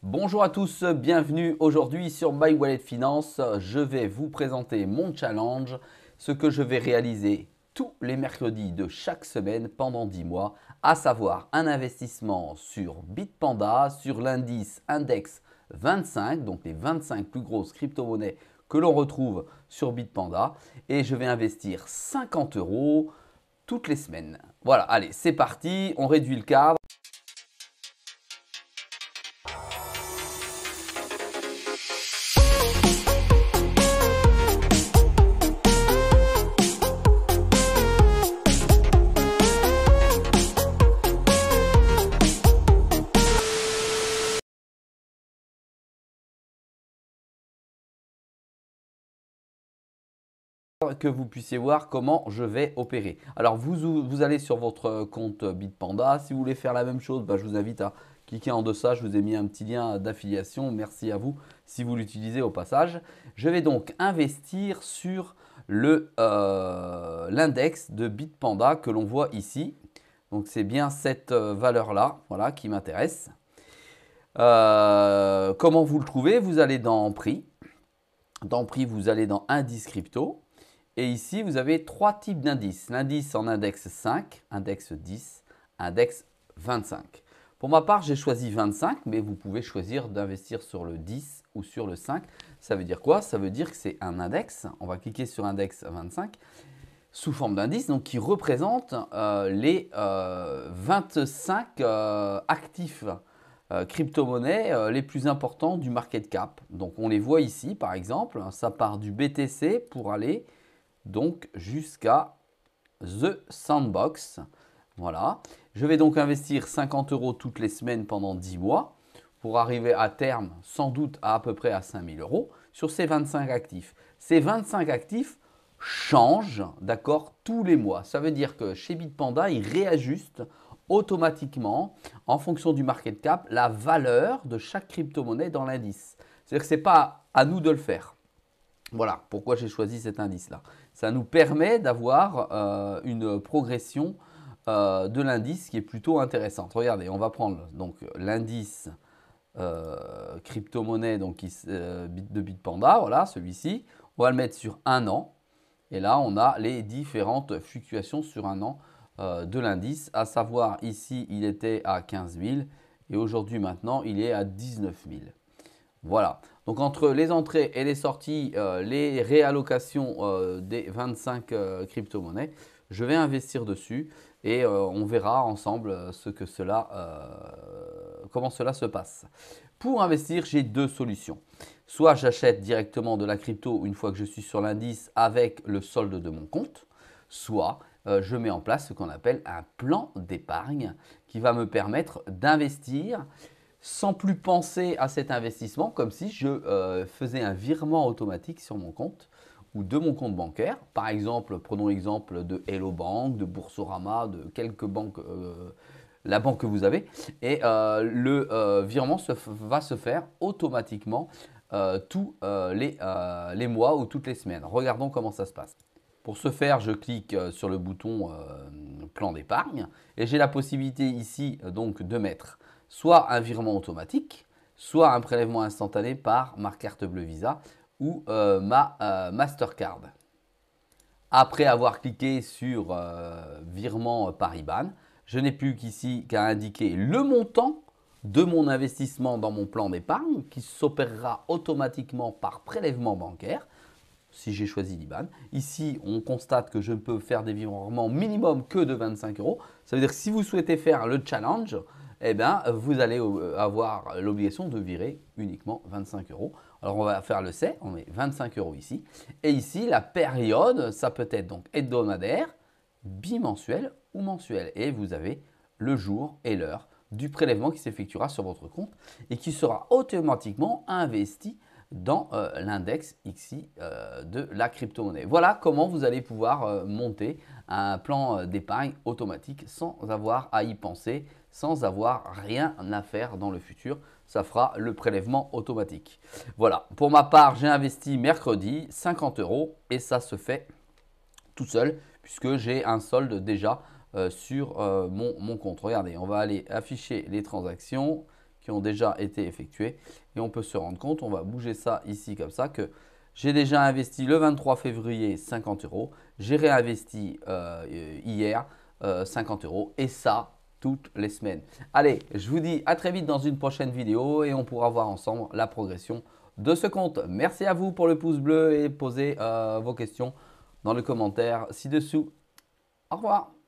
Bonjour à tous, bienvenue aujourd'hui sur My Wallet Finance. Je vais vous présenter mon challenge, ce que je vais réaliser tous les mercredis de chaque semaine pendant 10 mois, à savoir un investissement sur Bitpanda, sur l'indice Index 25, donc les 25 plus grosses crypto-monnaies que l'on retrouve sur Bitpanda. Et je vais investir 50 € toutes les semaines. Voilà, allez, c'est parti, on réduit le cadre. Que vous puissiez voir comment je vais opérer. Alors vous allez sur votre compte Bitpanda. Si vous voulez faire la même chose, je vous invite à cliquer en deçà. Je vous ai mis un petit lien d'affiliation. Merci à vous si vous l'utilisez au passage. Je vais donc investir sur l'index de Bitpanda que l'on voit ici. Donc c'est bien cette valeur-là, voilà, qui m'intéresse. Comment vous le trouvez? Vous allez dans prix. Dans prix, vous allez dans indice crypto. Et ici, vous avez trois types d'indices. L'indice en index 5, index 10, index 25. Pour ma part, j'ai choisi 25, mais vous pouvez choisir d'investir sur le 10 ou sur le 5. Ça veut dire quoi? Ça veut dire que c'est un index. On va cliquer sur index 25 sous forme d'indice, donc qui représente les 25 actifs crypto-monnaies les plus importants du market cap. Donc on les voit ici, par exemple. Ça part du BTC pour aller donc jusqu'à The Sandbox. Voilà. Je vais donc investir 50 € toutes les semaines pendant 10 mois pour arriver à terme sans doute à peu près à 5000 € sur ces 25 actifs. Ces 25 actifs changent, d'accord, tous les mois. Ça veut dire que chez Bitpanda, ils réajustent automatiquement en fonction du market cap la valeur de chaque crypto-monnaie dans l'indice. C'est-à-dire que ce n'est pas à nous de le faire. Voilà pourquoi j'ai choisi cet indice-là. Ça nous permet d'avoir une progression de l'indice qui est plutôt intéressante. Regardez, on va prendre donc l'indice crypto-monnaie de Bitpanda, voilà celui-ci. On va le mettre sur un an. Et là, on a les différentes fluctuations sur un an de l'indice. À savoir, ici, il était à 15 000 et aujourd'hui, maintenant, il est à 19 000. Voilà, donc entre les entrées et les sorties, les réallocations des 25 crypto-monnaies, je vais investir dessus et on verra ensemble comment cela se passe. Pour investir, j'ai deux solutions. Soit j'achète directement de la crypto une fois que je suis sur l'indice avec le solde de mon compte, soit je mets en place ce qu'on appelle un plan d'épargne qui va me permettre d'investir sans plus penser à cet investissement, comme si je faisais un virement automatique sur mon compte ou de mon compte bancaire. Par exemple, prenons l'exemple de Hello Bank, de Boursorama, de quelques banques, la banque que vous avez. Et le virement va se faire automatiquement tous les mois ou toutes les semaines. Regardons comment ça se passe. Pour ce faire, je clique sur le bouton plan d'épargne et j'ai la possibilité ici donc de mettre soit un virement automatique, soit un prélèvement instantané par ma carte bleue Visa ou ma Mastercard. Après avoir cliqué sur virement par IBAN, je n'ai plus qu'ici qu'à indiquer le montant de mon investissement dans mon plan d'épargne qui s'opérera automatiquement par prélèvement bancaire si j'ai choisi l'IBAN. Ici, on constate que je ne peux faire des virements minimum que de 25 €. Ça veut dire que si vous souhaitez faire le challenge, eh bien, vous allez avoir l'obligation de virer uniquement 25 €. Alors, on va faire le C, on met 25 € ici. Et ici, la période, ça peut être donc hebdomadaire, bimensuel ou mensuel. Et vous avez le jour et l'heure du prélèvement qui s'effectuera sur votre compte et qui sera automatiquement investi dans l'index ici de la crypto-monnaie. Voilà comment vous allez pouvoir monter un plan d'épargne automatique sans avoir à y penser, sans avoir rien à faire dans le futur. Ça fera le prélèvement automatique. Voilà, pour ma part, j'ai investi mercredi 50 € et ça se fait tout seul puisque j'ai un solde déjà sur mon compte. Regardez, on va aller afficher les transactions qui ont déjà été effectués. Et on peut se rendre compte, on va bouger ça ici comme ça, que j'ai déjà investi le 23 février 50 euros. J'ai réinvesti hier 50 euros et ça toutes les semaines. Allez, je vous dis à très vite dans une prochaine vidéo et on pourra voir ensemble la progression de ce compte. Merci à vous pour le pouce bleu et posez vos questions dans le commentaire ci-dessous. Au revoir.